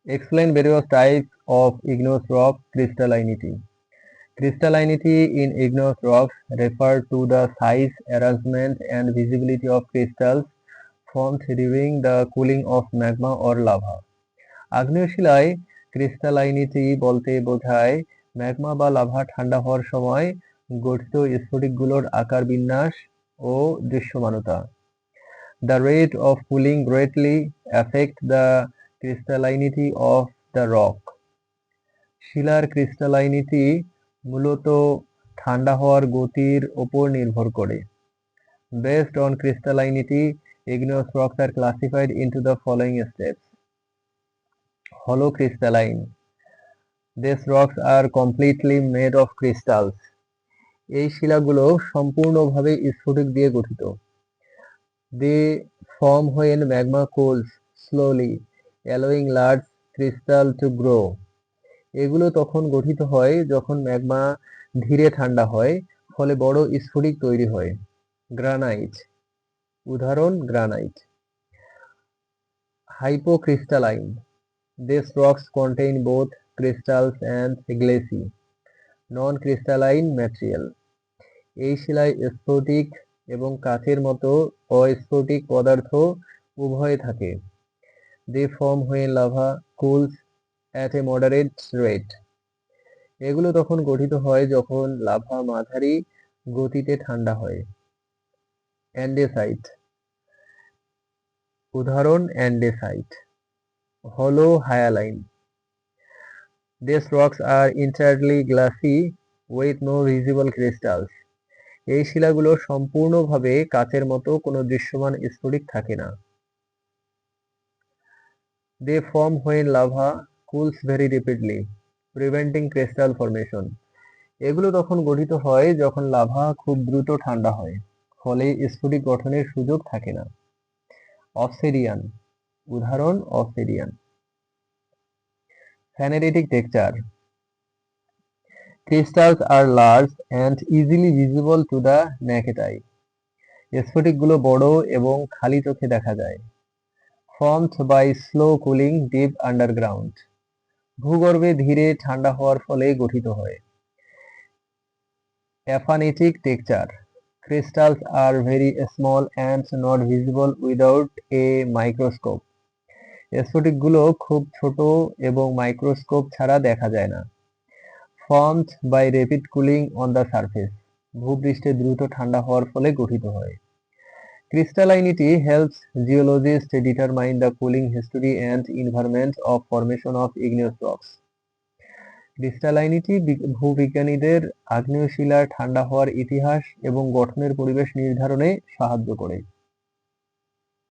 Explain various types of igneous rock crystallinity. Crystallinity in igneous rocks refer to the size, arrangement, and visibility of crystals formed during the cooling of magma or lava. আগ্নেয় শিলায় ক্রিস্টালাইনিটি বলতে বোঝায় magma বা lava ঠান্ডা হওয়ার সময় গঠিত স্ফটিকগুলোর আকার বিন্যাস ও দৃশ্যমানতা। The rate of cooling greatly affects the crystallinity of the rock. শিলার ক্রিস্টালাইনিটি মূলত ঠান্ডা হওয়ার গতির ওপর নির্ভর করে। Based on crystallinity, igneous rocks are classified into the following steps. Hollow crystalline. These rocks are completely made of crystals. এই শিলাগুলো সম্পূর্ণভাবে স্ফটিক দিয়ে গঠিত। They form when magma cools slowly, allowing large crystal to grow. এগুলো তখন গঠিত হয় যখন ম্যাগমা ধীরে ঠান্ডা হয়, ফলে বড় স্ফটিক তৈরি হয়। গ্রানাইট। উদাহরণ granite. Hypocrystalline. These rocks contain both crystals and glassy, non-crystalline material. এই শিলায় স্ফটিক এবং কাচের মতো অস্ফটিক পদার্থ উভয় থাকে। They form when lava cools at a moderate rate. এগুলো তখন গঠিত হয় যখন লাভা মাঝারি গতিতে ঠান্ডা হয়। অ্যান্ডেসাইট। উদাহরণ অ্যান্ডেসাইট। হলো hyaline. These rocks are entirely glassy with no visible crystals. এই শিলাগুলো সম্পূর্ণভাবে কাচের মতো কোনো দৃশ্যমান স্ফটিক থাকে না। They form when lava cools very rapidly, preventing crystal formation. এগুলো তখন গঠিত হয় যখন লাভা খুব দ্রুত ঠান্ডা হয়, ফলে স্ফটিক গঠনের সুযোগ থাকে না। অবসিডিয়ান। উদাহরণ obsidian. Phaneretic texture. Crystals are large and easily visible to the naked eye. স্ফটিকগুলো বড় এবং খালি চোখে দেখা যায়। Formed by slow cooling deep underground. ভূগর্ভে ধীরে ঠান্ডা হওয়ার ফলে গঠিত হয়। Aphanetic texture. Crystals are very small and not visible without a microscope. স্ফটিকগুলো খুব ছোট এবং মাইক্রোস্কোপ ছাড়া দেখা যায় না। Formed by rapid cooling on the surface. ভূপৃষ্ঠে দ্রুত ঠান্ডা হওয়ার ফলে গঠিত হয়। Crystallinity helps geologists determine the cooling history and environment of formation of igneous rocks. ক্রিস্টালাইনিটি ভূবিজ্ঞানীদের আগ্নেয় শিলার ঠান্ডা হওয়ার ইতিহাস এবং গঠনের পরিবেশ নির্ধারণে সাহায্য করে।